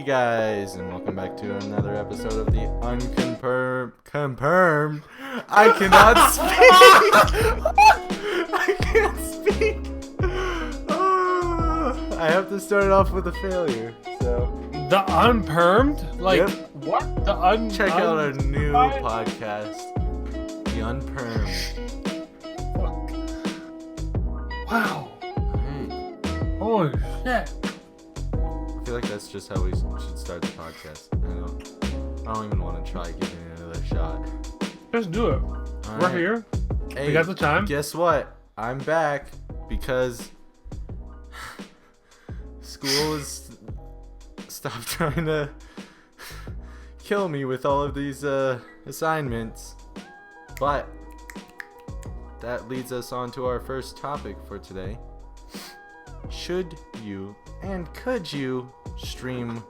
guys, and welcome back to another episode of the Confirmed. I cannot speak. I can't speak. I have to start it off with a failure. So the unpermed, like yep. what? Check out our new podcast, the Unpermed. Wow. Right. Holy shit. I feel like that's just how we should start the podcast. I don't even want to try giving it another shot. Just do it. All We're right. here. Hey, we got the time. Guess what? I'm back because school is stopped trying to kill me with all of these assignments. But that leads us on to our first topic for today. Should you and could you stream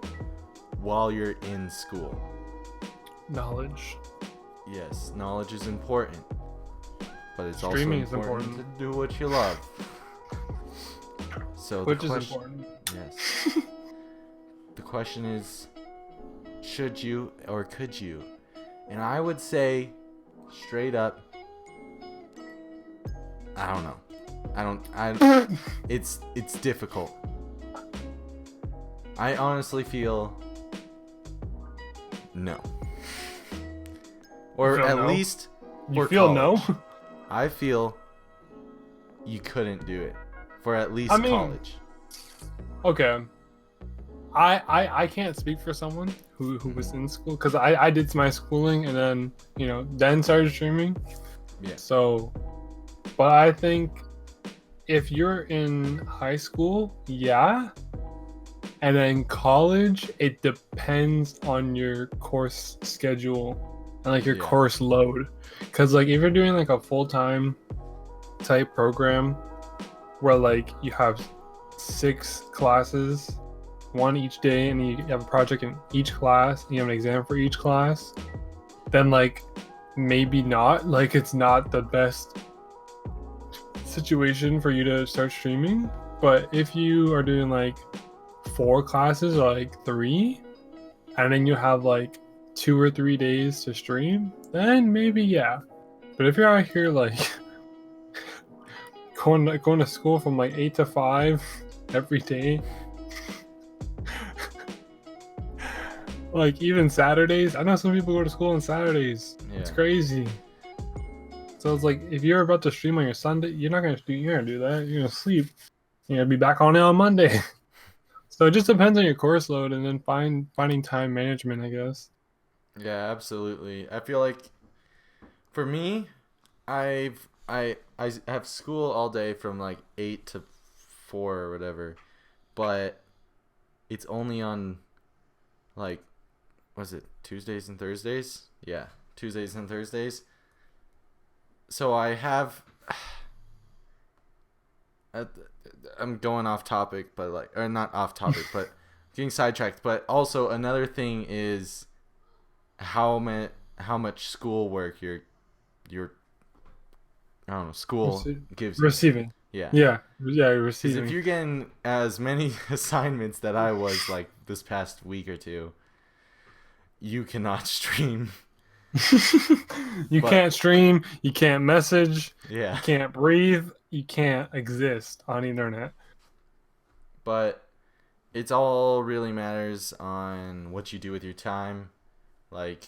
while you're in school? Knowledge. Yes, knowledge is important, but it's Streaming also is important to do what you love. So Which the is question, important. yes. The question is, should you or could you? And I would say, straight up, I don't know. It's difficult. I honestly feel no. Or at no? least You for feel college. no? I feel you couldn't do it for at least I mean, college. Okay. I can't speak for someone who was in school because I did my schooling and then started streaming. Yeah. So, but I think if you're in high school, yeah. And then college, it depends on your course schedule and like your course load. Cause like if you're doing like a full-time type program where like you have 6 classes, one each day, and you have a project in each class, and you have an exam for each class, then like maybe not. Like it's not the best situation for you to start streaming. But if you are doing like 4 classes or like 3, and then you have like 2 or 3 days to stream, then maybe yeah. But if you're out here like going to school from like 8 to 5 every day, like even Saturdays, I know some people go to school on Saturdays. Yeah. It's crazy. So it's like if you're about to stream on your Sunday, you're not gonna do that. You're gonna sleep. You're gonna be back on it on Monday. So it just depends on your course load, and then finding time management, I guess. Yeah, absolutely. I feel like for me, I have school all day from like 8 to 4 or whatever, but it's only on like, was it Tuesdays and Thursdays? Yeah, Tuesdays and Thursdays. So I have I'm going off topic, but like, or not off topic, but getting sidetracked. But also another thing is how much schoolwork your I don't know, school gives you. Receiving. Yeah, receiving. Because if you're getting as many assignments that I was like this past week or two, you cannot stream. You can't stream, you can't message, you can't breathe, you can't exist on the internet. But it's all really matters on what you do with your time. Like,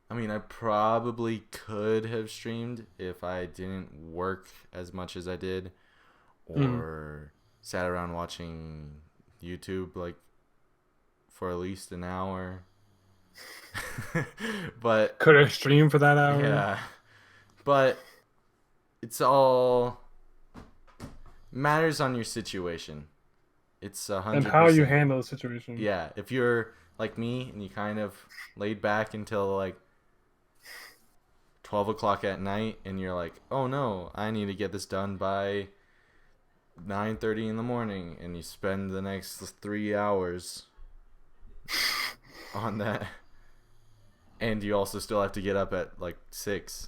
I mean, I probably could have streamed if I didn't work as much as I did, or sat around watching YouTube like for at least an hour. But could have streamed for that hour. Yeah, but it's all matters on your situation. It's 100%. And how you handle the situation. Yeah, if you're like me and you kind of laid back until like 12 o'clock at night, and you're like, oh no, I need to get this done by 9:30 in the morning, and you spend the next 3 hours on that. And you also still have to get up at like 6.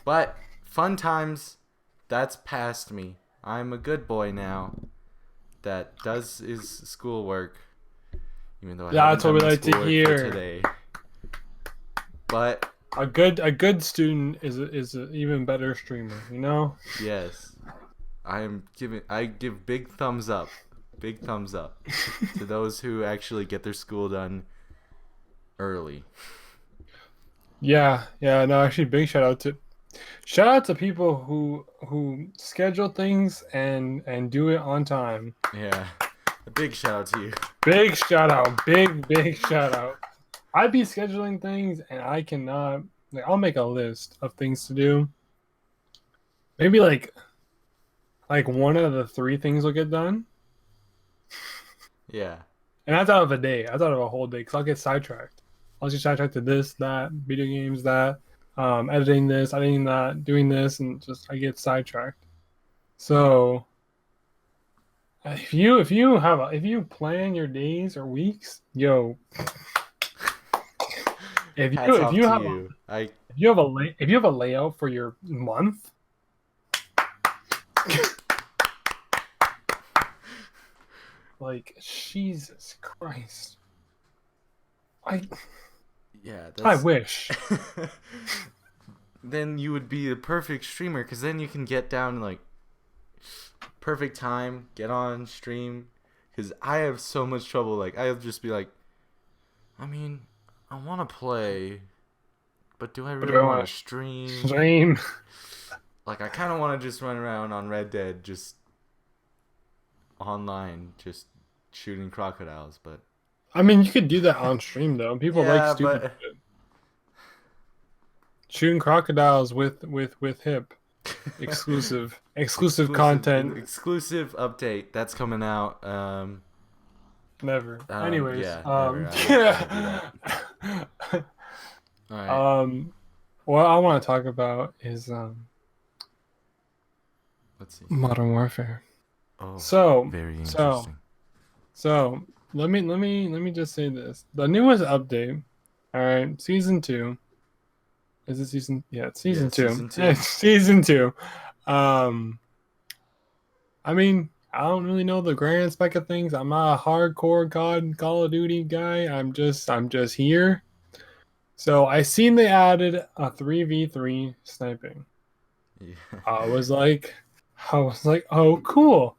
But fun times, that's past me. I'm a good boy now that does his schoolwork even though I haven't That's what done we my like to schoolwork for hear. today. But A good student is an even better streamer, you know? yes, I give big thumbs up to those who actually get their school done early. Yeah, yeah, no, actually big shout out to people who schedule things and do it on time. Yeah, a big shout out to you. Big shout out, big shout out. I'd be scheduling things and I cannot like I'll make a list of things to do. Maybe like one of the three things will get done. Yeah, And that's out of a day. That's out of a whole day because I'll get sidetracked. I'll get sidetracked to this, that, video games, that, editing this, editing that, doing this, and just I get sidetracked. So if you plan your days or weeks, yo, hats if off you to have you. if you have a layout for your month, like Jesus Christ, I Yeah, I that's. wish. Then you would be the perfect streamer because then you can get down like perfect time, get on stream. Because I have so much trouble. Like I'll just be like, I mean, I want to play, but do I But do really I want want to to stream? stream? Like I kind of want to just run around on Red Dead, just online, just shooting crocodiles. But I mean, you could do that on stream though. People like yeah, stupid but shit. Shooting crocodiles with hip exclusive content. exclusive update that's coming out. Never. Anyways, Yeah, never. I'm not gonna do that. All right. what I want to talk about is Let's see. Modern Warfare. Oh, So very so interesting. so let me just say this: the newest update. All right, season 2. Is it season? Yeah, it's season Yeah, two. season 2. It's season 2. Um, I mean, I don't really know the grand spec of things. I'm not a hardcore COD Call of Duty guy. I'm just here. So I seen they added a 3v3 sniping. Yeah. I was like, oh cool.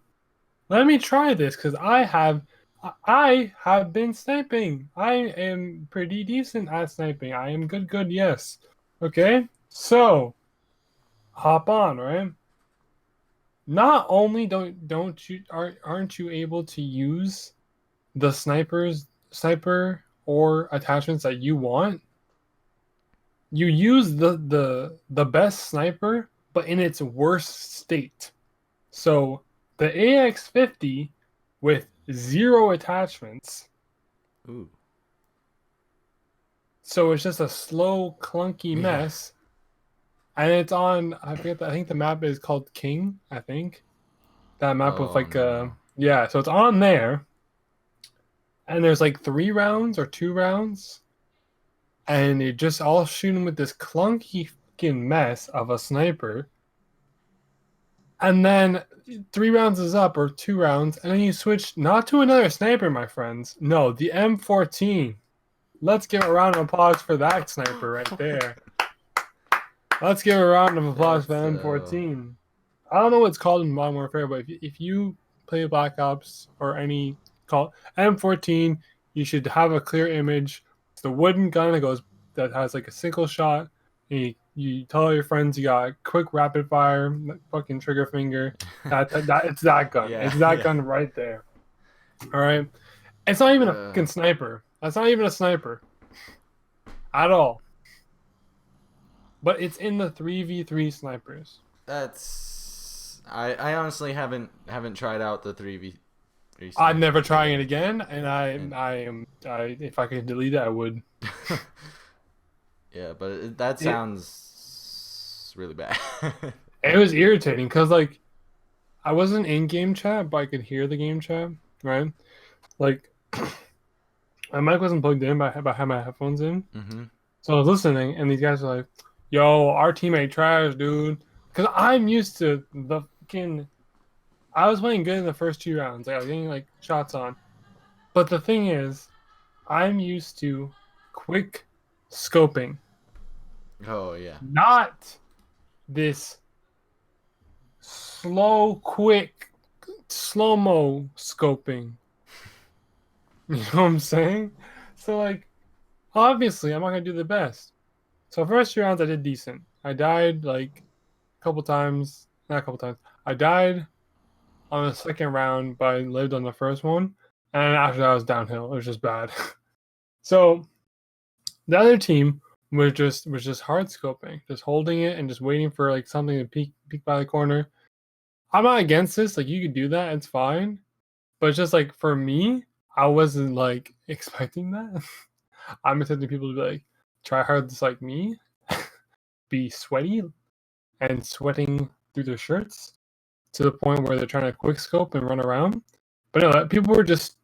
Let me try this because I have been sniping. I am pretty decent at sniping. I am good, yes. Okay. So hop on, right? Not only don't you aren't you able to use the sniper or attachments that you want, you use the best sniper but in its worst state. So the AX50 with 0 attachments, Ooh. so it's just a slow clunky Yeah. mess, and it's on, I forget, I think the map is called King, I think. That map with Oh like no. yeah, so it's on there, and there's like 3 rounds or 2 rounds, and you're just all shooting with this clunky fucking mess of a sniper. And then 3 rounds is up, or 2 rounds, and then you switch not to another sniper, my friends. No, the M14. Let's give a round of applause for that sniper right there. Let's give a round of applause for That's the M14. I don't know what it's called in Modern Warfare, but if you play Black Ops or any call M14, you should have a clear image. It's the wooden gun that has like a single shot. And you tell all your friends you got a quick rapid fire, fucking trigger finger. That it's that gun. Yeah, It's that yeah. gun right there. All right. It's not even a Uh, fucking sniper. That's not even a sniper at all. But it's in the 3v3 snipers. that's I honestly haven't tried out the 3v3 I'm never sniping trying it yet. again, and And I if I could delete it, I would. yeah, but that It sounds really bad. it was irritating because like I wasn't in game chat, but I could hear the game chat, right? Like my mic wasn't plugged in, but I had my headphones in, Mhm. so I was listening, and these guys were like, "Yo, our teammate trash, dude," because I'm used to the fucking. I was playing good in the first 2 rounds. Like, I was getting like shots on, but the thing is, I'm used to quick scoping, Oh yeah. not this slow, quick, slow mo scoping. You know what I'm saying? So like, obviously, I'm not gonna do the best. So first few rounds, I did decent. I died like a couple times, not a couple times. I died on the second round, but I lived on the first one. And after that, I was downhill. It was just bad. So the other team was just hard scoping, just holding it and just waiting for like something to peek by the corner. I'm not against this. Like you could do that, it's fine. But it's just like for me, I wasn't like expecting that. I'm expecting people to be like try hard just like me, be sweaty and sweating through their shirts to the point where they're trying to quick scope and run around. But no, people were just,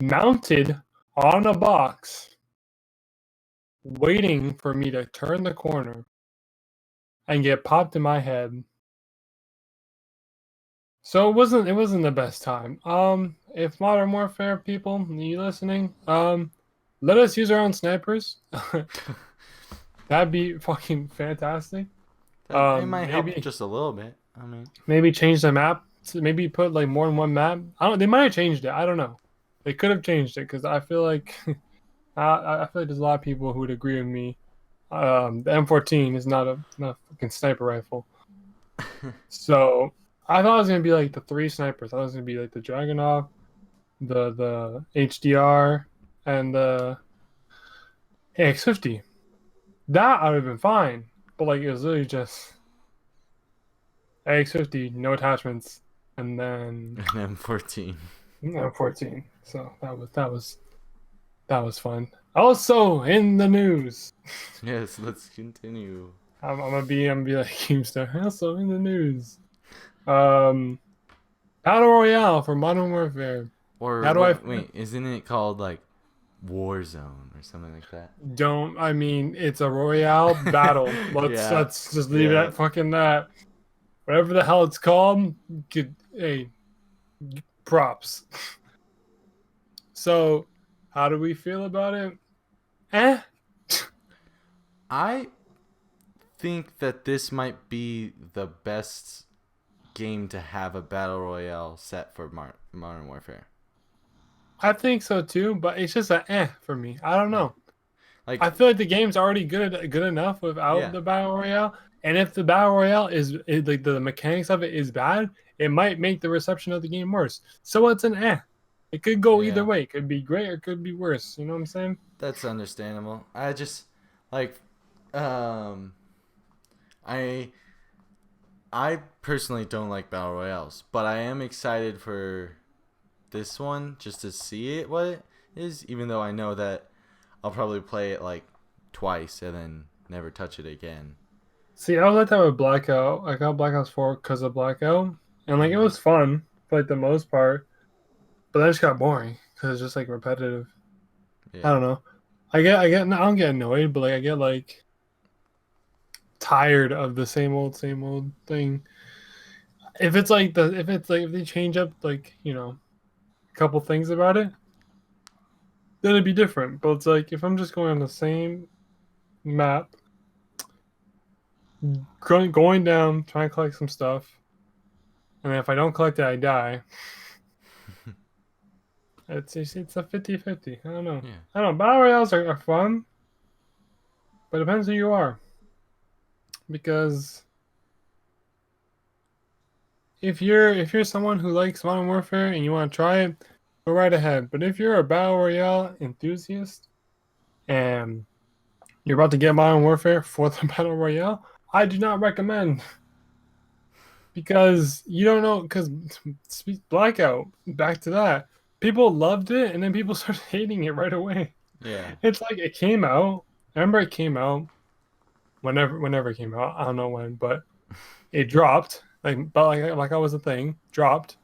mounted on a box, waiting for me to turn the corner and get popped in my head. So it wasn't the best time. If Modern Warfare people, you listening? Let us use our own snipers. That'd be fucking fantastic. It might help Maybe just a little bit. I mean, maybe change the map. Maybe put like more than one map. I don't. They might have changed it. I don't know. They could have changed it because I feel like I feel like there's a lot of people who would agree with me. The M14 is not a fucking sniper rifle. So I thought it was gonna be like the three snipers. I thought it was gonna be like the Dragunov, the HDR, and the AX50. That I would have been fine. But like it was literally just AX50, no attachments, and then M14. M14. So that was fun. Also in the news. Yes, let's continue. I'm gonna be like Keemstar. Also in the news. Battle Royale for Modern Warfare. Or How do I wait, isn't it called like Warzone or something like that? don't I mean it's a Royale battle. Let's Yeah. let's just leave it Yeah. at fucking that. Whatever the hell it's called, hey, props. So, how do we feel about it? Eh. I think that this might be the best game to have a battle royale set for Modern Warfare. I think so too, but it's just a for me. I don't know. Like, I feel like the game's already good enough without yeah, the battle royale. And if the battle royale is like the mechanics of it is bad, it might make the reception of the game worse. So it's an eh. It could go either yeah, way. It could be great or it could be worse. You know what I'm saying? that's understandable. I just like, um, I I personally don't like battle royales, but I am excited for this one just to see it what it is. Even though I know that I'll probably play it like twice and then never touch it again. See, I was like that with Blackout. I got Blackout 4 because of Blackout. And like it Hmm. was fun for like the most part. But that just got boring because it's just like repetitive. I Yeah, don't know. I don't get annoyed, but like I get like tired of the same old thing. If they change up like a couple things about it, then it'd be different. But it's like if I'm just going on the same map, going down, trying to collect some stuff, and if I don't collect it, I die. It's a 50-50. I don't know. yeah. I don't know. Battle royales are fun, but it depends who you are. Because if you're someone who likes Modern Warfare and you want to try it, go right ahead. But if you're a battle royale enthusiast and you're about to get Modern Warfare for the battle royale, I do not recommend because you don't know. Because Blackout, back to that, people loved it and then people started hating it right away. Yeah. It's like it came out. I remember it came out whenever it came out. I don't know when, but it dropped. Like I was a thing. Dropped.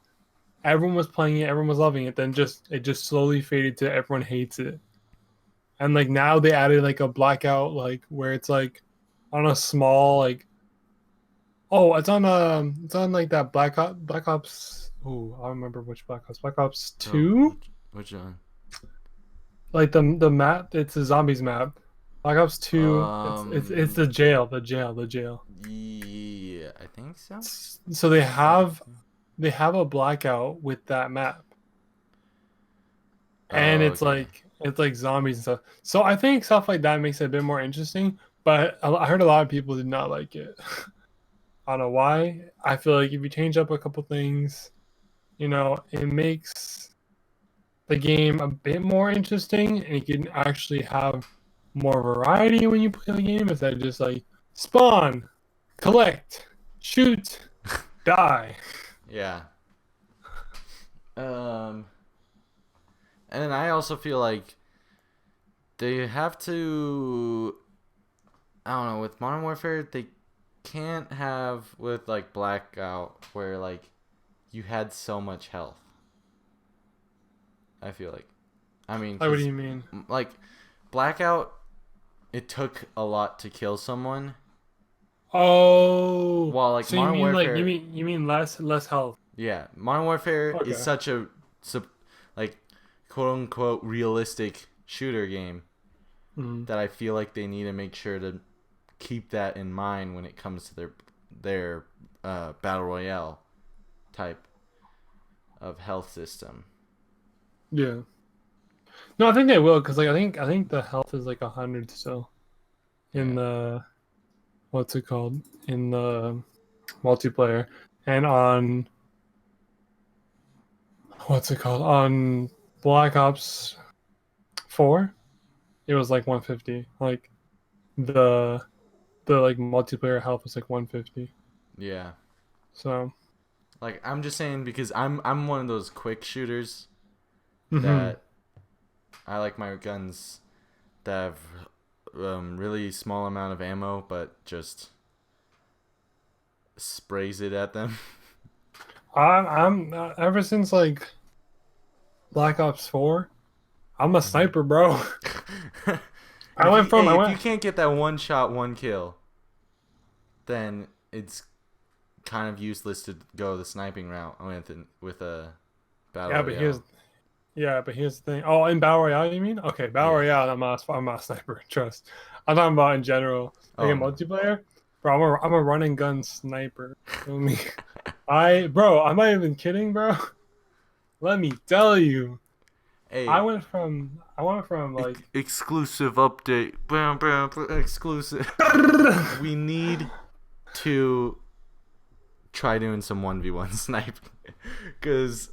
Everyone was playing it. Everyone was loving it. Then it just slowly faded to everyone hates it. And like now they added like a blackout like where it's like on a small like it's on like that Black Ops. Oh, I don't remember which Black Ops. Black Ops Oh, 2. which one? Like the map, it's a zombies map. Black Ops 2, it's Um, the jail. yeah, I think so. So they have a blackout with that map. And Oh, it's okay. like zombies and stuff. So I think stuff like that makes it a bit more interesting, but I heard a lot of people did not like it. I don't know why. I feel like if you change up a couple things, it makes the game a bit more interesting, and you can actually have more variety when you play the game instead of just like spawn, collect, shoot, die. Yeah. Um, and then I also feel like they have to. I don't know. With Modern Warfare, they can't have with like Blackout where like you had so much health. I feel like. I mean, Like, what do cause you mean? like Blackout, it took a lot to kill someone. Oh, While like so you Modern mean like you Warfare, mean you mean less health? yeah, Modern Warfare is Okay. such a like quote unquote realistic shooter game Mhm. that I feel like they need to make sure to keep that in mind when it comes to their battle royale type of health system. Yeah. No, I think they will because like I think the health is like 100 still in Yeah. the what's it called in the multiplayer, and on what's it called on Black Ops 4 it was like 150. Like the like multiplayer health was like 150. Yeah. So Like I'm just saying because I'm one of those quick shooters hmm that I like my guns that have really small amount of ammo but just sprays it at them. I'm ever since like Black Ops 4 I'm a Mhm. sniper, bro. I if went you from hey I if you went can't get that one shot one kill, then it's kind of useless to go the sniping route with a battle yeah, but here's royale. Yeah, but here's the thing. Oh, in Battle Royale, you mean? Okay, Battle Yeah. Royale, I'm not a sniper, trust. I'm talking about in general. Like Oh in no. multiplayer, bro, I'm a run and gun sniper. Feel me? Bro, I'm not even kidding, bro. Let me tell you. I Hey, went from, I went from like, exclusive update. Bam, bam, exclusive. We need to try doing some 1v1 sniping cuz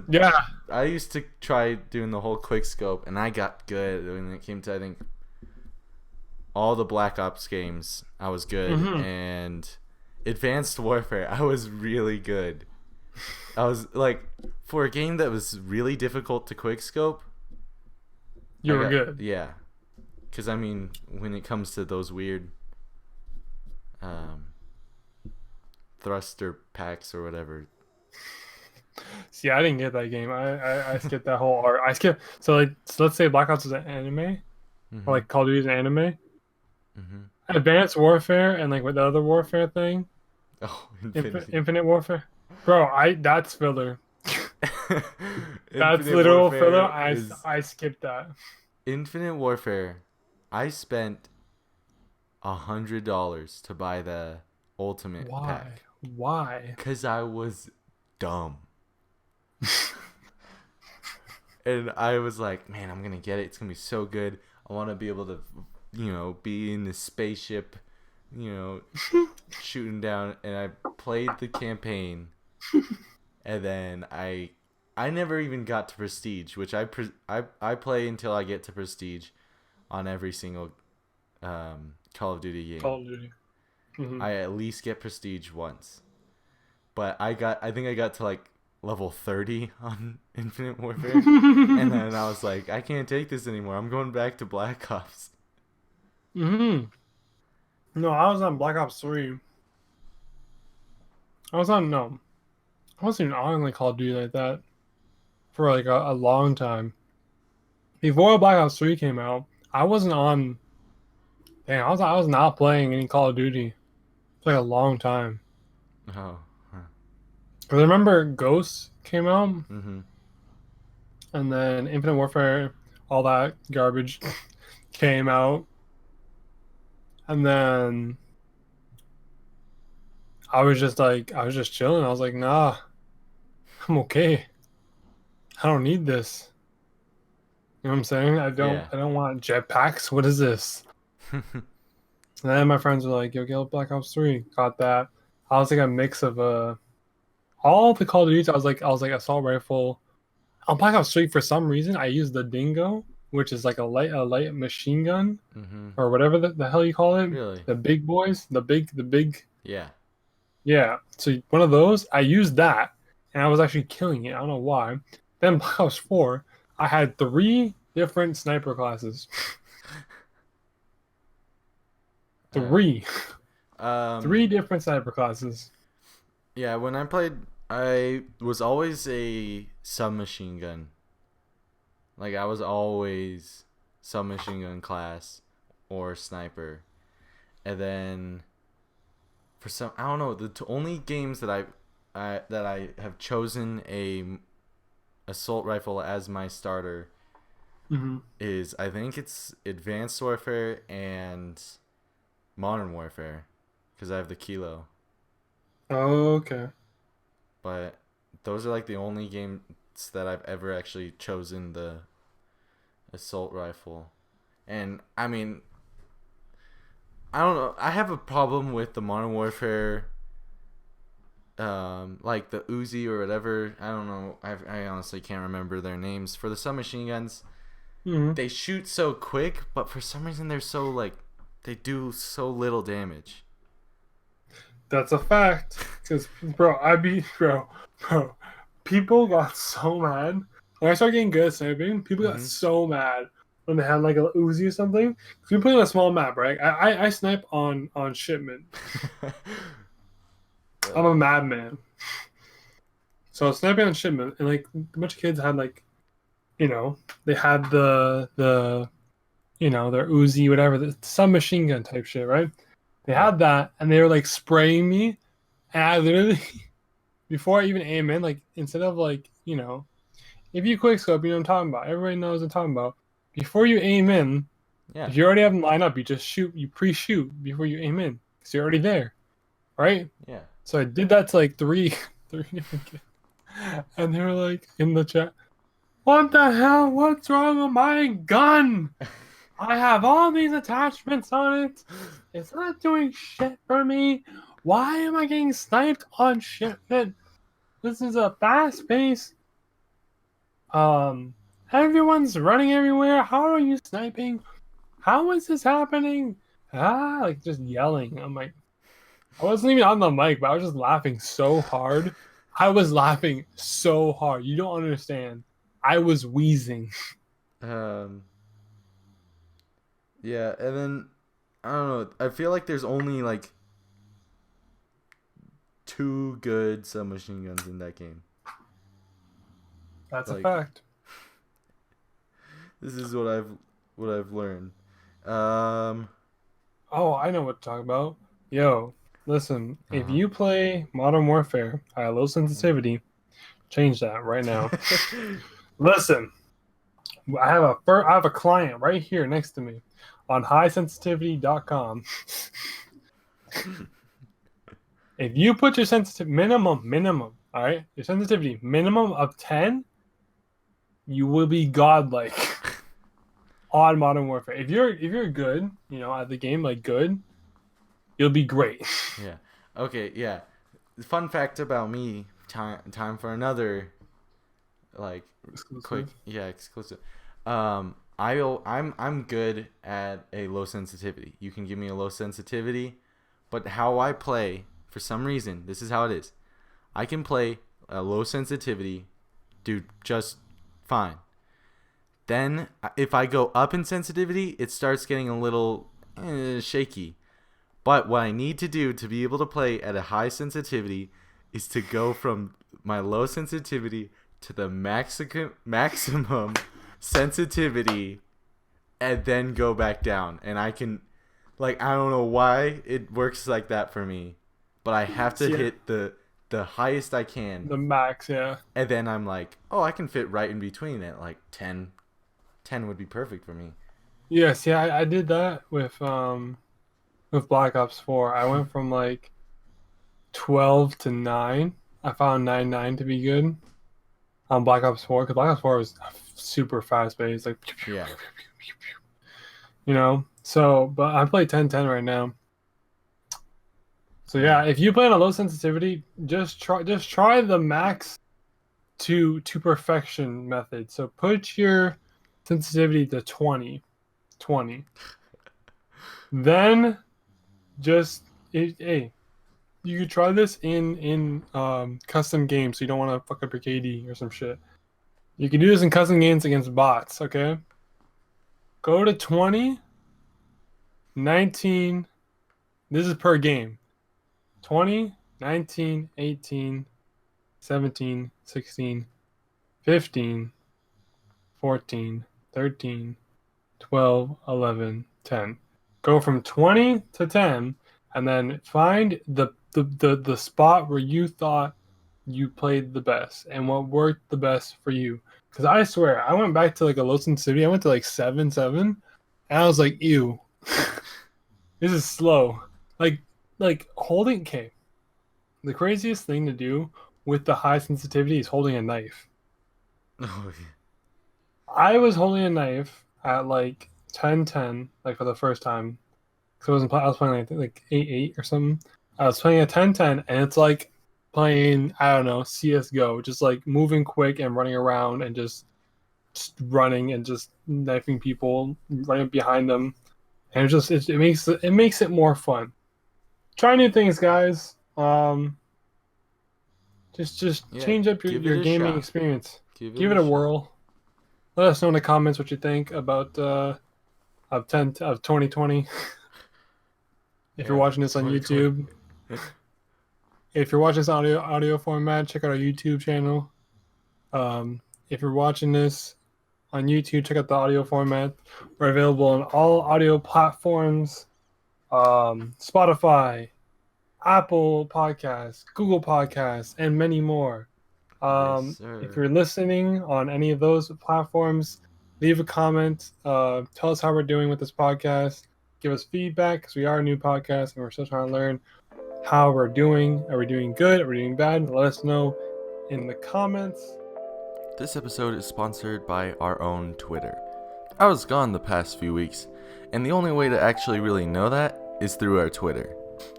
yeah, I used to try doing the whole quick scope and I got good when it came to I think all the Black Ops games. I was good hmm and Advanced Warfare I was really good. I was like for a game that was really difficult to quick scope, you I were got good. yeah. Cuz I mean when it comes to those weird um thruster packs or whatever. See, I didn't get that game. I skipped that whole art. I skipped. So let's say Black Ops is an anime, or Mhm. like Call of Duty is an anime. Mhm. Advanced Warfare and like with the other Warfare thing. Oh, Infinity. Infinite Warfare, bro. That's filler. That's Infinite literal filler. Warfare I is I skipped that. Infinite Warfare. I spent $100 to buy the ultimate Why? pack Why? because I was dumb. And I was like, man, I'm gonna get it. It's gonna be so good. I want to be able to, be in this spaceship, you know, shooting down. And I played the campaign, and then I never even got to prestige, which I play until I get to prestige on every single Call of Duty game. Call of Duty. Hmm I at least get prestige once. But I think I got to like level 30 on Infinite Warfare. And then I was like, I can't take this anymore. I'm going back to Black Ops. hmm No, I was on Black Ops 3. I was on no. I wasn't even on like Call of Duty like that for like a long time. Before Black Ops 3 came out, I wasn't on. Damn, I was not playing any Call of Duty for like a long time. Oh. Huh. 'Cause I remember Ghosts came out, Mm-hmm. and then Infinite Warfare all that garbage came out, and then I was just chilling. I was like, nah, I'm okay. I don't need this. You know what I'm saying? Yeah. I don't want jetpacks. What is this? And then my friends were like, yo, get Black Ops 3. Got that. I was like a mix of all the Call of Duty. I was like assault rifle. On Black Ops 3, for some reason, I used the Dingo, which is like a light machine gun Mm-hmm. or whatever the hell you call it. Really? The big boys, the big. Yeah. Yeah. So one of those, I used that, and I was actually killing it. I don't know why. Then Black Ops 4, I had 3 different sniper classes. Uh, 3. um. 3 different sniper classes. Yeah. When I played, I was always a submachine gun. Like I was always submachine gun class or sniper, and then for some I don't know only games that I have chosen a assault rifle as my starter Mm-hmm. is I think it's Advanced Warfare and Modern Warfare because I have the Kilo. Okay. But those are like the only games that I've ever actually chosen the assault rifle. And I mean, I don't know. I have a problem with the Modern Warfare, like the Uzi or whatever. I don't know. I honestly can't remember their names for the submachine guns. Mm-hmm. They shoot so quick, but for some reason they're so like they do so little damage. That's a fact. Because, bro, people got so mad. When I started getting good at sniping, people got Mm-hmm. so mad when they had like a Uzi or something. Because we play on a small map, right? I snipe on shipment. I'm a madman. So I was sniping on shipment, and like a bunch of kids had like, they had the their Uzi, whatever, some machine gun type shit, right? They Yeah. had that, and they were like spraying me, and I literally, before I even aim in, like instead of like, if you quick scope, you know what I'm talking about. Everybody knows what I'm talking about. Before you aim in, Yeah. if you already have them lined up, you just shoot, you pre-shoot before you aim in, because you're already there, right? Yeah. So I did that to like three different kids, and they were like in the chat, "What the hell? What's wrong with my gun? I have all these attachments on it. It's not doing shit for me. Why am I getting sniped on shipment? This is a fast pace. Everyone's running everywhere. How are you sniping? How is this happening? Ah, like just yelling. I'm like, I wasn't even on the mic, but I was just laughing so hard. I was laughing so hard. You don't understand. I was wheezing. Um. Yeah, and then I don't know. I feel like there's only like 2 good submachine guns in that game. That's a Like fact. this is what I've learned. Um. Oh, I know what to talk about. Yo, listen, if Uh-huh. you play Modern Warfare at low sensitivity, change that right now. Listen, I have a client right here next to me on highsensitivity.com. If you put your sensitivity minimum, all right, your sensitivity minimum of 10, you will be godlike on Modern Warfare. If you're good, at the game, like good, you'll be great. Yeah. Okay. Yeah. Fun fact about me. Time for another like quick. Exclusive. Yeah. Exclusive. I'm good at a low sensitivity. You can give me a low sensitivity, but how I play, for some reason, this is how it is. I can play a low sensitivity, do just fine. Then if I go up in sensitivity, it starts getting a little shaky. But what I need to do to be able to play at a high sensitivity is to go from my low sensitivity to the maximum sensitivity and then go back down. And I can, like, I don't know why it works like that for me, but I have to Yeah. hit the highest I can. The max, yeah. And then I'm like, oh, I can fit right in between at like 10, 10 would be perfect for me. Yes, yeah, I did that with Black Ops 4. I went from like 12 to 9. I found 9 to be good on Black Ops 4 because Black Ops 4 was super fast paced, like Yeah. you know. So, but I play 10-10 right now. So yeah, if you play on a low sensitivity, just try the max to perfection method. So put your sensitivity to 20. Then just hey, you could try this in custom games. So you don't want to fuck up your KD or some shit. You can do this in custom games against bots. Okay, go to 20, 19. This is per game. 20, 19, 18, 17, 16, 15, 14, 13, 12, 11, 10. Go from 20 to 10 and then find the spot where you thought you played the best and what worked the best for you. Because I swear, I went back to like a low sensitivity. I went to like 7, and I was like, ew, this is slow. Like holding, okay. The craziest thing to do with the high sensitivity is holding a knife. Oh, yeah. I was holding a knife at like 10-10, like for the first time. Because I was playing like 8-8 or something. I was playing a 10-10, and it's like playing, I don't know, CSGO, just like moving quick and running around and just running and just knifing people, running behind them. And it makes it more fun. Try new things, guys. Just Yeah, change up give your it a gaming shot. experience. Give Give it it a a shot. whirl. Let us know in the comments what you think about of 2020. If you're Yeah, watching this on 2020. YouTube, if you're watching this audio format, check out our YouTube channel. If you're watching this on YouTube, check out the audio format. We're available on all audio platforms: Spotify, Apple Podcasts, Google Podcasts, and many more. Yes, If sir. you're listening on any of those platforms, leave a comment. Tell us how we're doing with this podcast. Give us feedback because we are a new podcast and we're still trying to learn how we're doing. Are we doing good? Are we doing bad? Let us know in the comments. This episode is sponsored by our own Twitter. I was gone the past few weeks, and the only way to actually really know that is through our Twitter.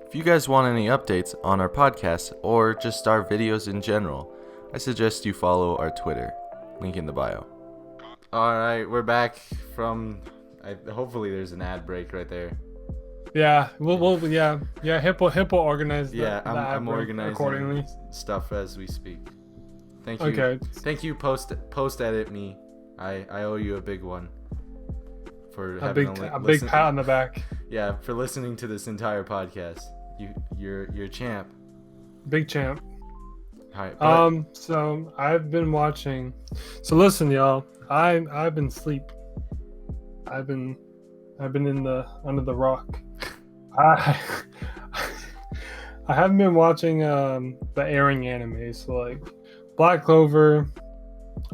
If you guys want any updates on our podcast or just our videos in general, I suggest you follow our Twitter. Link in the bio. Alright, we're back from... hopefully there's an ad break right there. Yeah, yeah. Hippo organized Yeah, the I'm ad break organizing accordingly. stuff as we speak. Thank you. Okay. Thank you, post edit me. I owe you a big one for A big pat on the back. Yeah, for listening to this entire podcast. You're a champ. Big champ. All right, So I've been watching. So listen, y'all. I've been asleep. I've been in the under the rock. I I haven't been watching the airing animes, so like Black Clover.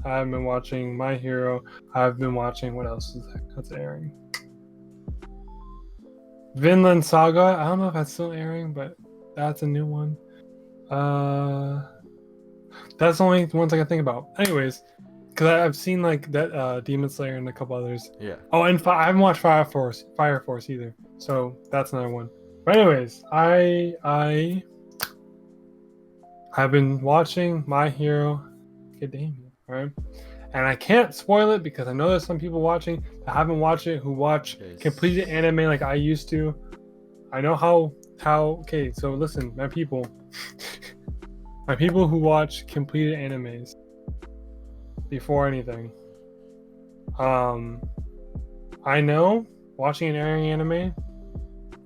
I've been watching My Hero. I've been watching, what else is that's airing? Vinland Saga. I don't know if that's still airing, but that's a new one. That's the only ones I can think about. Anyways, because I've seen like that Demon Slayer and a couple others. yeah. Oh, and I haven't watched Fire Force either. So that's another one. But anyways, I have been watching My Hero Academia, right? And I can't spoil it because I know there's some people watching that haven't watched it who watch completed anime like I used to. I know how okay, so listen, my people who watch completed animes before anything. I know watching an airing anime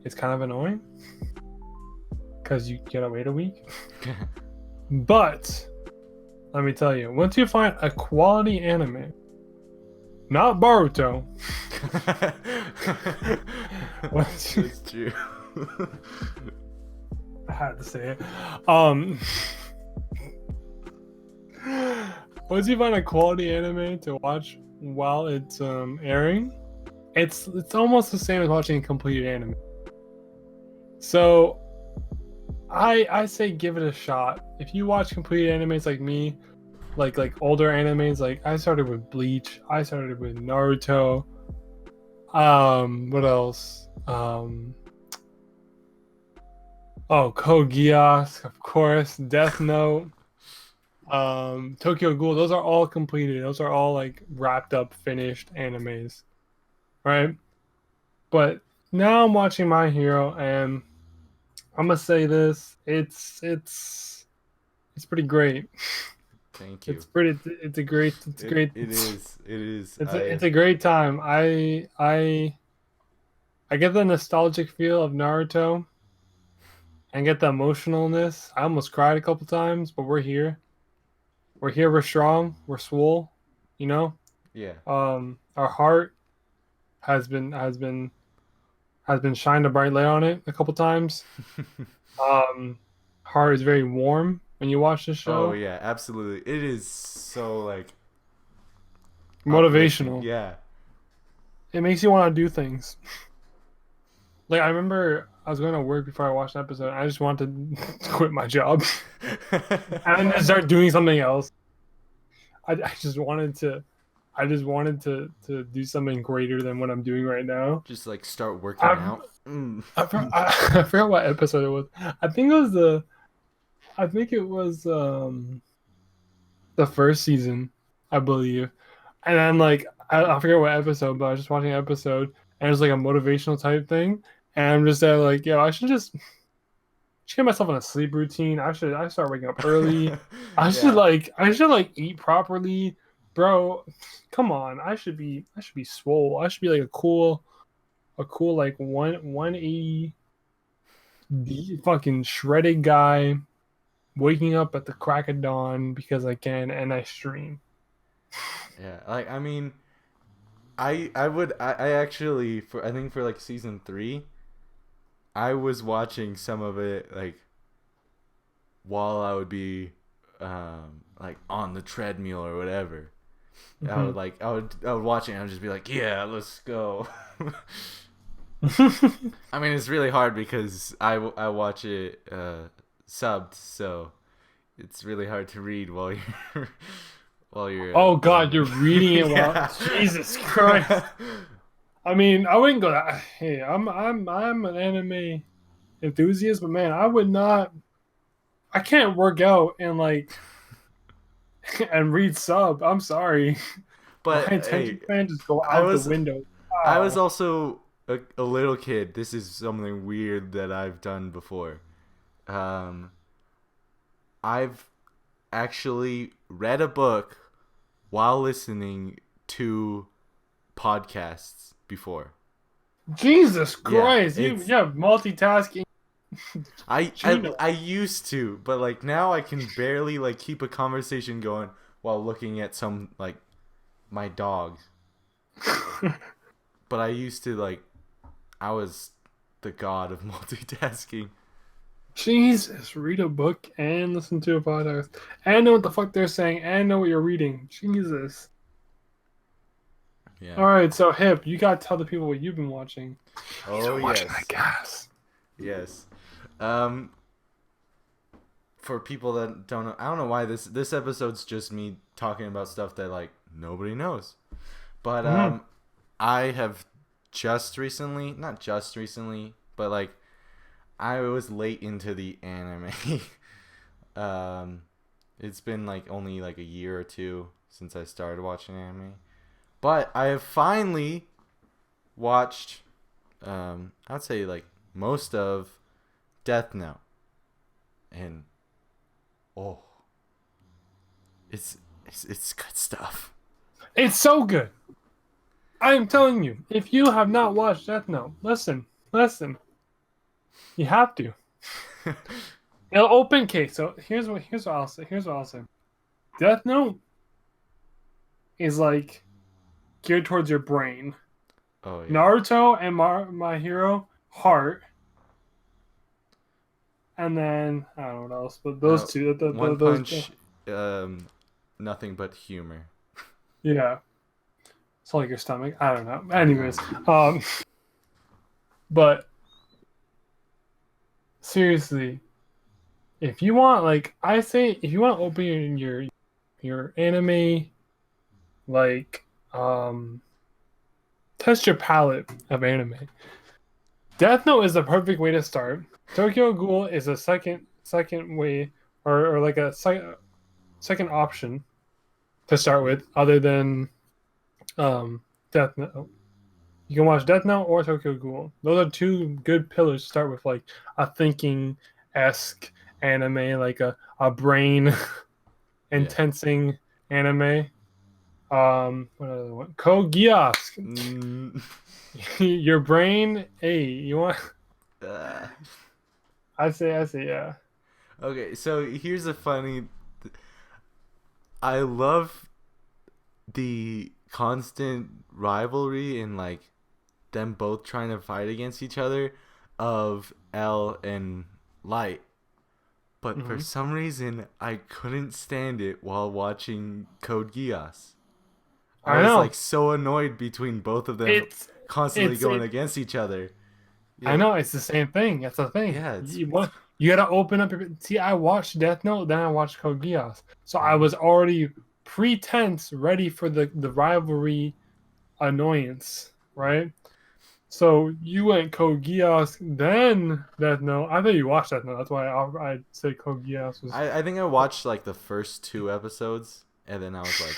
is kind of annoying because you gotta wait a week. But let me tell you, once you find a quality anime, not Boruto. That's true. I had to say it. Once you find a quality anime to watch while it's airing, it's almost the same as watching a completed anime. So I say give it a shot. If you watch completed animes like me, like older animes, like I started with Bleach, I started with Naruto. What else? Code Geass, of course, Death Note, Tokyo Ghoul. Those are all completed. Those are all like wrapped up, finished animes, right? But now I'm watching My Hero, and I'm gonna say this: it's pretty great. Thank you. It's a great. It's great. It is. It is. It's a great time. I get the nostalgic feel of Naruto and get the emotionalness. I almost cried a couple times, but we're here. We're here. We're strong. We're swole. You know. Yeah. Our heart has been shined a bright light on it a couple times. Heart is very warm when you watch this show. Oh yeah, absolutely. It is so like Motivational. Yeah. It makes you want to do things. Like I remember I was going to work before I watched the episode. I just wanted to quit my job and then start doing something else. I just wanted to do something greater than what I'm doing right now. Just like start working out. I forgot what episode it was. I think it was the first season, I believe. And then like I forget what episode, but I was just watching an episode and it was like a motivational type thing. And I'm just there like, yo, I should get myself on a sleep routine. I start waking up early. I should eat properly. Bro, come on. I should be swole. I should be like a cool like 180 fucking shredded guy waking up at the crack of dawn because I can and I stream. Yeah, like I mean I actually I think for like season 3 I was watching some of it like while I would be like on the treadmill or whatever. Mm-hmm. I would watch it and I would just be like, yeah, let's go. I mean, it's really hard because I watch it subbed, so it's really hard to read while you're oh god, you're reading it while yeah. Jesus Christ. I mean, I wouldn't go that. Hey, I'm an anime enthusiast, but man, I can't work out and like and read sub. I'm sorry, but my attention span just go out the window. Wow. I was also a little kid. This is something weird that I've done before. I've actually read a book while listening to podcasts before. Jesus Christ, you have multitasking. I used to, but like now I can barely like keep a conversation going while looking at some like my dog. But I used to like I was the god of multitasking. Jesus, read a book and listen to a podcast and know what the fuck they're saying and know what you're reading. Jesus. Yeah. All right, so Hip, you gotta tell the people what you've been watching. He's been watching that gas. Yes. For people that don't know, I don't know why this episode's just me talking about stuff that like nobody knows. But I have not just recently, but like I was late into the anime. It's been like only like a year or two since I started watching anime. But I have finally watched I'd say like most of Death Note. And it's good stuff. It's so good. I am telling you, if you have not watched Death Note, listen. You have to. It'll open case. So here's what I'll say. Death Note is like geared towards your brain. Oh yeah. Naruto and My Hero heart. And then I don't know what else, but those two. One Punch, nothing but humor. Yeah. So like your stomach. I don't know. Anyways, um, but seriously, if you want, like I say, if you want to open your anime, like test your palette of anime. Death Note is the perfect way to start. Tokyo Ghoul is a second way, or like a second option to start with, other than um Death Note. You can watch Death Note or Tokyo Ghoul. Those are two good pillars to start with, like a thinking esque anime, like a brain Yeah. intensing anime. What other one? Code Geass. Mm, Your brain. Hey, you want? uh, I say, yeah. okay, so here's a funny. I love the constant rivalry and like them both trying to fight against each other of L and Light. But for Hmm. some reason, I couldn't stand it while watching Code Geass. I I was know. like so annoyed between both of them It's constantly it's going it. against each other. I Yeah, know it's the same thing. That's the thing. yeah, You want you gotta open up your. See, I watched Death Note, then I watched Code Geass, so I mhm. was already pre-tense, ready for the rivalry annoyance, right? So you went Code Geass, then Death Note. I thought you watched Death Note. That's why I said Code Geass was. I think I watched like the first two episodes, and then I was like,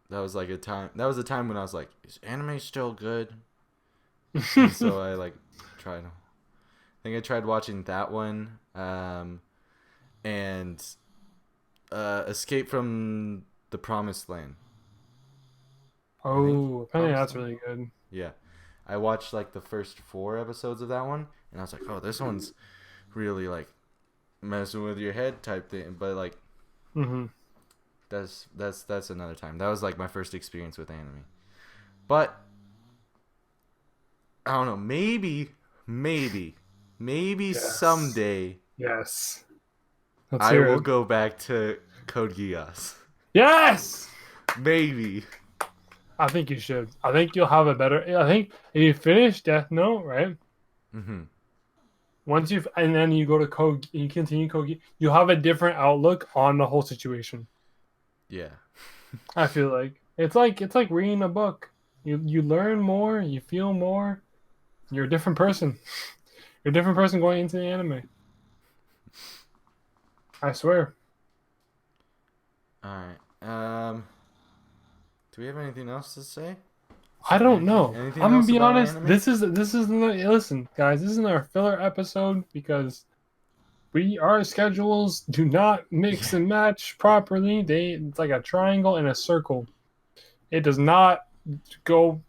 that was like a time. That was a time when I was like, is anime still good? And so I like tried. I think I tried watching that one, and Escape from the Promised Land. I think Oh, apparently Promised that's Land. really good. Yeah, I watched like the first four episodes of that one, and I was like, oh, this one's really like messing with your head type thing. But like Hmm. that's another time. That was like my first experience with anime. But I don't know. Maybe Yes. someday Yes. Let's I hear will it. go back to Code Geass. Yes. Maybe. I think you should. I think you'll have a better. I think if you finish Death Note, right? Mhm. Once you've and then you go to Code, you continue Code, you'll have a different outlook on the whole situation. Yeah. I feel like it's like reading a book. You learn more, you feel more. You're a different person. You're a different person going into the anime. I swear. All right. Do we have anything else to say? I don't Anything? know. Anything I'm gonna else be about honest. anime? This is listen, guys. This isn't our filler episode because our schedules do not mix Yeah. and match properly. It's like a triangle and a circle. It does not go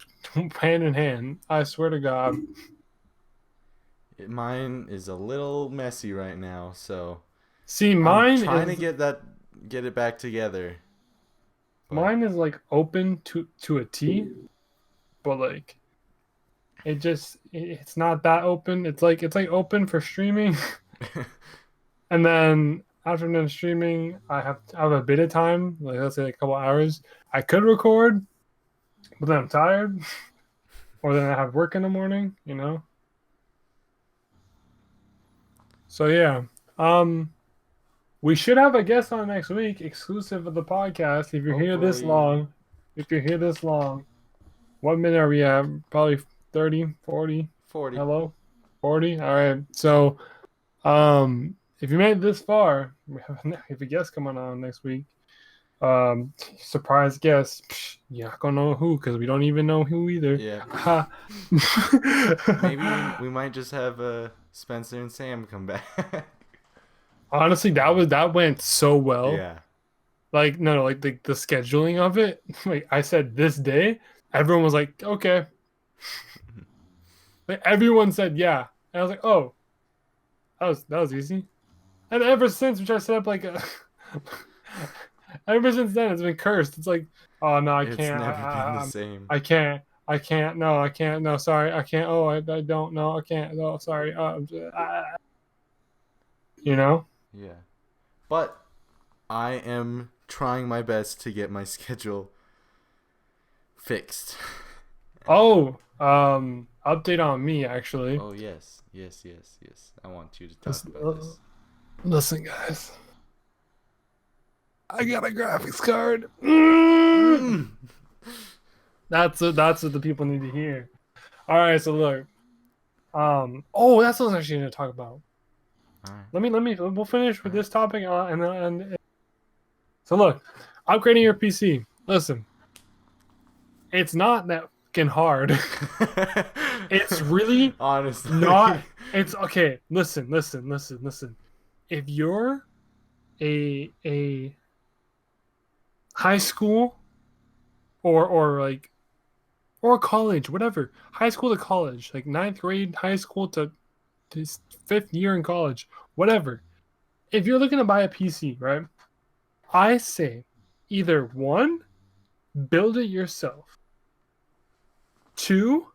hand in hand. I swear to God. Mine is a little messy right now, so See, I'm trying to get it back together. But mine is like open to a T, but like it's not that open. It's like open for streaming, and then after done streaming, I have a bit of time, like let's say a couple hours. I could record, but then I'm tired, or then I have work in the morning. So yeah, um, we should have a guest on next week, exclusive of the podcast. If you're here this hopefully long, what minute are we at? Probably 30, 40. 40. Hello, 40. All right. So, if you made it this far, we have a guest coming on next week. Surprise guest. Psh, you're not gonna know who because we don't even know who either. Yeah. Maybe we might just have Spencer and Sam come back. Honestly, that went so well. Yeah. Like no, like the scheduling of it. Like I said this day, everyone was like, okay. Like everyone said yeah, and I was like, oh, that was easy. And ever since we tried to set up like a, ever since then it's been cursed. It's like, oh no, I It's can't. never been the same. I can't. I can't. No, I can't. No, sorry, I can't. Oh, I don't know. I can't. No, sorry. You know. Yeah. But I am trying my best to get my schedule fixed. Oh, update on me actually. Oh yes, yes, yes, yes. I want you to talk Listen, about this. listen, guys. I got a graphics card. Mm. That's what the people need to hear. All right, so look. Oh, that's what I was actually going to talk about. All right. We'll finish with All right. this topic, and so look, upgrading your PC. Listen, it's not that fucking hard. It's really Honestly. not. It's okay. Listen. If you're a high school or college, whatever, high school to college, like ninth grade, high school to fifth year in college, whatever. If you're looking to buy a PC, right? I say either one, build it yourself. Two,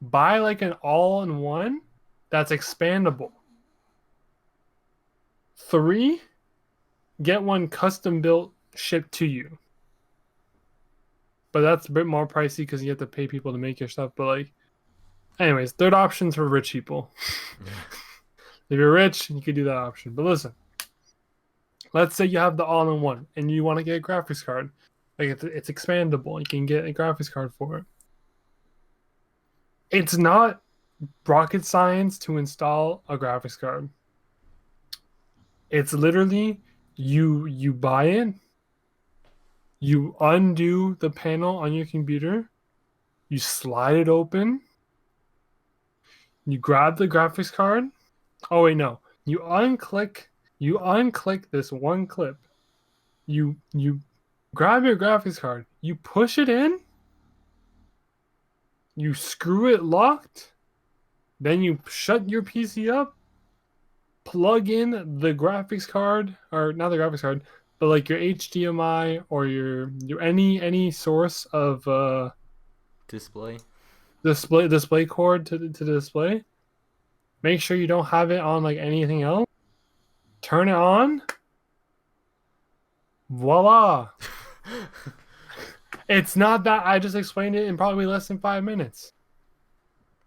buy like an all-in-one that's expandable. Three, get one custom built shipped to you. But that's a bit more pricey because you have to pay people to make your stuff. But like, anyways, third option's for rich people. If you're rich, you could do that option. But listen, let's say you have the all-in-one and you want to get a graphics card. Like it's expandable. You can get a graphics card for it. It's not rocket science to install a graphics card. It's literally you buy it, you undo the panel on your computer, you slide it open, you grab the graphics card. Oh wait, no. You unclick this one clip. You grab your graphics card, you push it in, you screw it locked, then you shut your PC up, plug in the graphics card, or not the graphics card, but like your HDMI or your any source of Display. display cord to the display. Make sure you don't have it on like anything else. Turn it on. Voila. It's not that I just explained it in probably less than 5 minutes.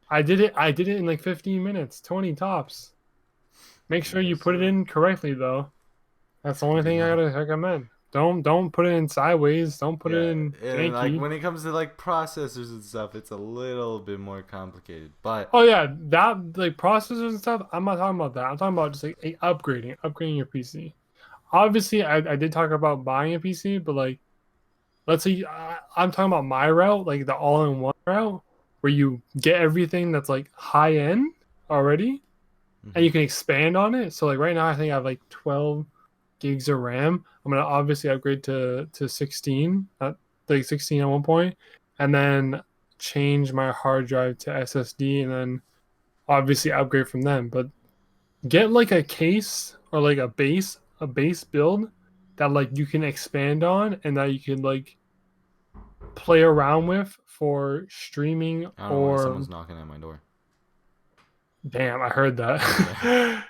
I did it in like 15 minutes, 20 tops. Make sure you Yes, put it sir. in correctly though. That's the only Good to thing I know. gotta recommend. Don't put it in sideways. Don't put it Yeah, in and like janky. when it comes to like processors and stuff, it's a little bit more complicated. But Oh yeah, that like processors and stuff. I'm not talking about that. I'm talking about just like upgrading your PC. Obviously, I did talk about buying a PC, but like let's say I'm talking about my route, like the all-in-one route, where you get everything that's like high end already, and mhm. you can expand on it. So like right now, I think I have like 12 gigs of RAM. I'm gonna obviously upgrade to 16, like 16 at one point, and then change my hard drive to SSD, and then obviously upgrade from them. But get like a case or like a base build that like you can expand on and that you can like play around with for streaming I don't know why or someone's knocking at my door. damn, I heard Yeah. that.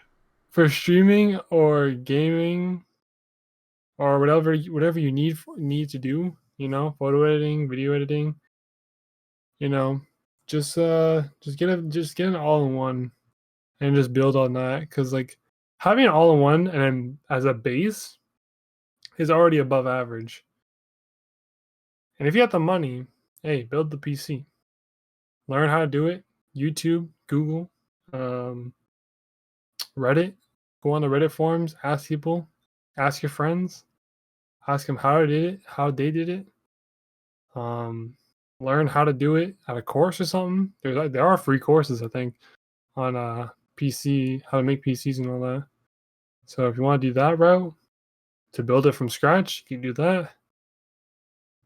For streaming or gaming or whatever you need to do, photo editing, video editing, you know, just get an all in one and just build on that cuz like having an all in one and then as a base is already above average. And if you have the money, hey, build the PC. Learn how to do it. YouTube, Google, um, Reddit. Go on the Reddit forums, ask people, ask your friends, ask them how they did it, how they did it. Um, learn how to do it at a course or something. There are free courses I think on PC, how to make PCs and all that. So if you want to do that route to build it from scratch, you can do that.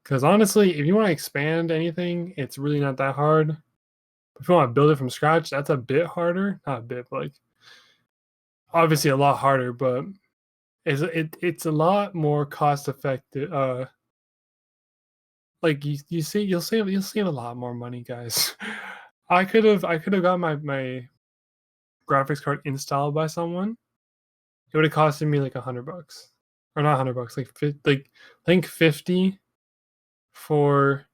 Because honestly, if you want to expand anything, it's really not that hard. But if you want to build it from scratch, that's a bit harder. Not a bit, but like obviously a lot harder. But it's a lot more cost effective. Like you see, you'll save a lot more money, guys. I could have got my graphics card installed by someone. It would have costed me like $100, or not $100, like I think 50 for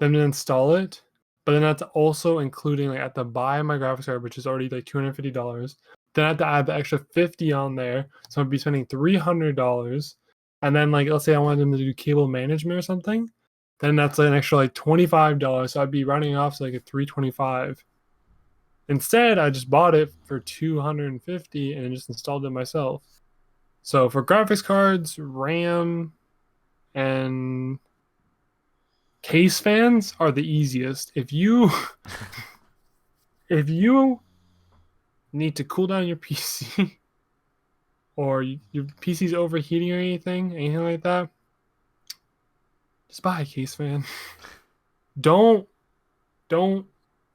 then install it. But then that's also including like I have to buy my graphics card, which is already like $250. Then I have to add the extra 50 on there, so I'd be spending $300. And then like let's say I wanted them to do cable management or something, then that's like an extra like $25. So I'd be running off to like a $325. Instead, I just bought it for $250 and just installed it myself. So for graphics cards, RAM, and case fans are the easiest. If you if you need to cool down your PC or your PC's overheating or anything like that, just buy a case fan. Don't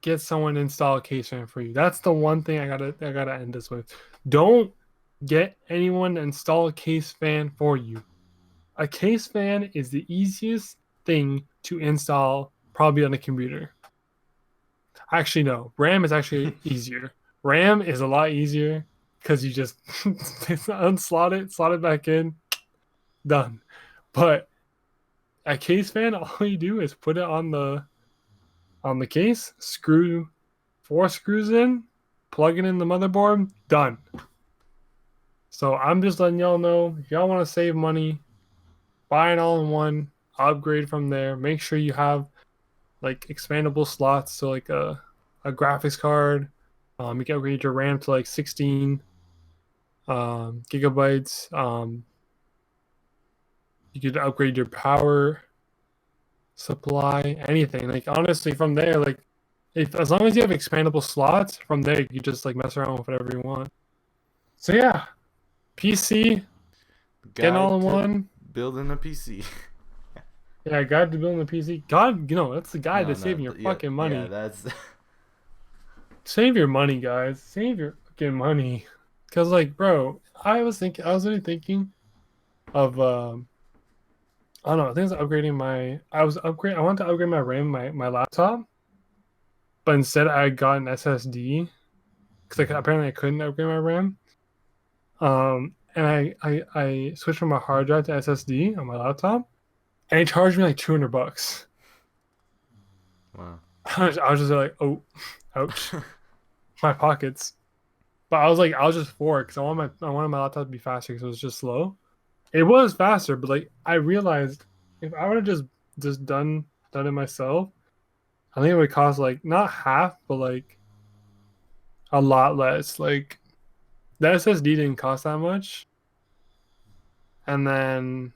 get someone to install a case fan for you. That's the one thing I gotta end this with. Don't get anyone to install a case fan for you. A case fan is the easiest thing to install probably on a computer. Actually, no. RAM is actually easier. RAM is a lot easier because you just unslot it, slot it back in, done. But a case fan, all you do is put it on the case, screw 4 screws in, plug it in the motherboard, done. So I'm just letting y'all know, if y'all want to save money, buy an all-in-one, upgrade from there. Make sure you have like expandable slots, so like a graphics card. You can upgrade your RAM to like 16 gigabytes. You could upgrade your power supply, anything. Like honestly, from there, like as long as you have expandable slots, from there you just like mess around with whatever you want. So yeah, PC, getting all in one. Building a PC. Yeah, guide to building a PC. God, that's the guide to saving your fucking money. Yeah, that's. Save your money, guys. Save your fucking money. Cause like, bro, I was really thinking of I don't know, I think I was upgrading I wanted to upgrade my RAM, my laptop, but instead I got an SSD because like apparently I couldn't upgrade my RAM. And I switched from my hard drive to SSD on my laptop, and it charged me like $200. Wow. I was just like, oh, ouch, my pockets. But I was just for it because I wanted my laptop to be faster because it was just slow. It was faster, but like I realized if I would have just done it myself, I think it would cost like not half, but like a lot less. Like the SSD didn't cost that much, and then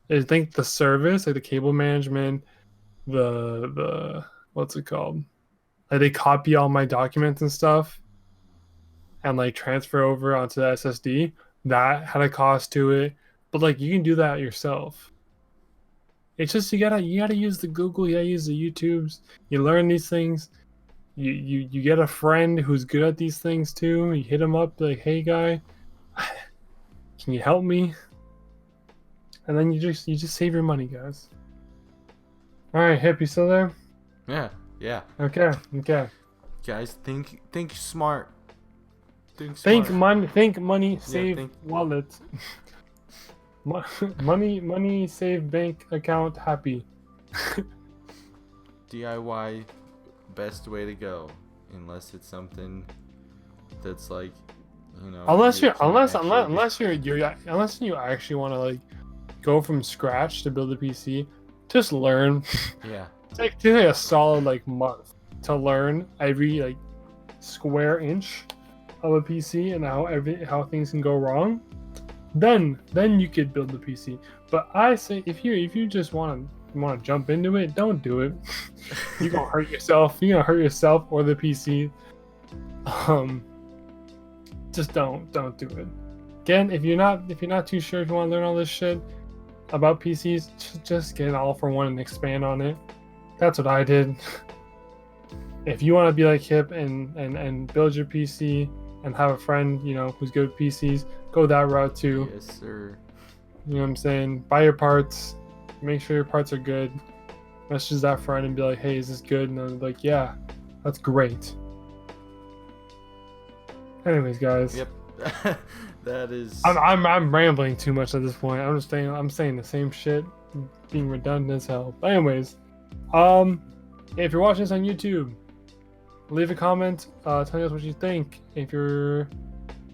I think the service, like the cable management, the what's it called? Like they copy all my documents and stuff, and like transfer over onto the SSD. That had a cost to it, but like you can do that yourself. It's just you gotta use the Google, you gotta use the YouTubes. You learn these things. You get a friend who's good at these things too. You hit him up like, hey guy, can you help me? And then you just save your money, guys. All right, Hip, you still there? Yeah. Okay. Guys, think smart. Think money, save wallet. money, save bank account, happy. DIY, best way to go, unless it's something that's like, unless you actually want to like go from scratch to build a PC, just learn. Yeah. Take a solid like month to learn every like square inch of a PC and how things can go wrong. Then you could build the PC. But I say if you just want to jump into it, don't do it. You're gonna hurt yourself. You're gonna hurt yourself or the PC. Just don't do it. Again, if you're not too sure if you want to learn all this shit about PCs, just get an all for one and expand on it. That's what I did. If you want to be like Hip and build your PC and have a friend, who's good with PCs, go that route too. Yes, sir. You know what I'm saying? Buy your parts. Make sure your parts are good. Message that friend and be like, hey, is this good? And they're like, yeah, that's great. Anyways, guys. Yep. That is. I'm rambling too much at this point. I'm saying the same shit, being redundant as hell. But anyways, If you're watching this on YouTube, leave a comment telling us what you think. If you're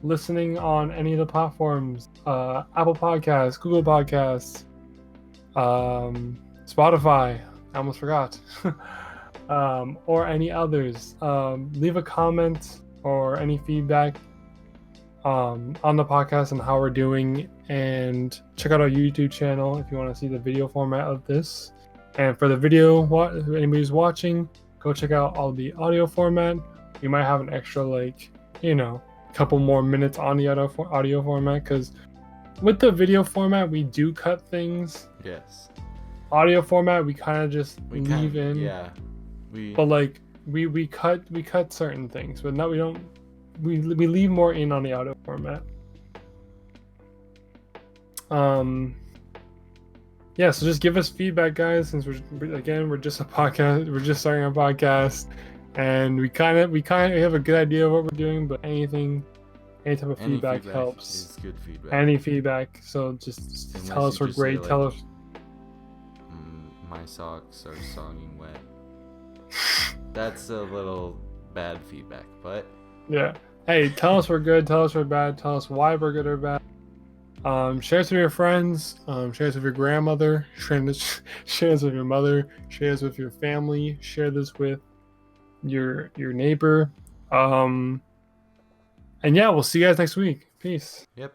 listening on any of the platforms, Apple Podcasts, Google Podcasts, Spotify, I almost forgot, or any others, leave a comment or any feedback on the podcast and how we're doing, and check out our YouTube channel if you want to see the video format of this. And for the video, if anybody's watching, go check out all the audio format. We might have an extra, couple more minutes on the audio format, because with the video format we do cut things. Yes. Audio format we kind of just leave in. Yeah. But we cut certain things, but no, we don't. We leave more in on the audio format. Yeah, so just give us feedback, guys, since we're just a podcast. We're just starting a podcast, and we kind of have a good idea of what we're doing, but any type of feedback helps. Is good feedback. Any feedback. So just tell us we're great. Tell us my socks are sogging wet. That's a little bad feedback, but yeah. Hey, tell us we're good. Tell us we're bad. Tell us why we're good or bad. Share us with your friends. Share us with your grandmother. Share us with your mother. Share us with your family. Share this with your neighbor. And yeah, we'll see you guys next week. Peace. Yep.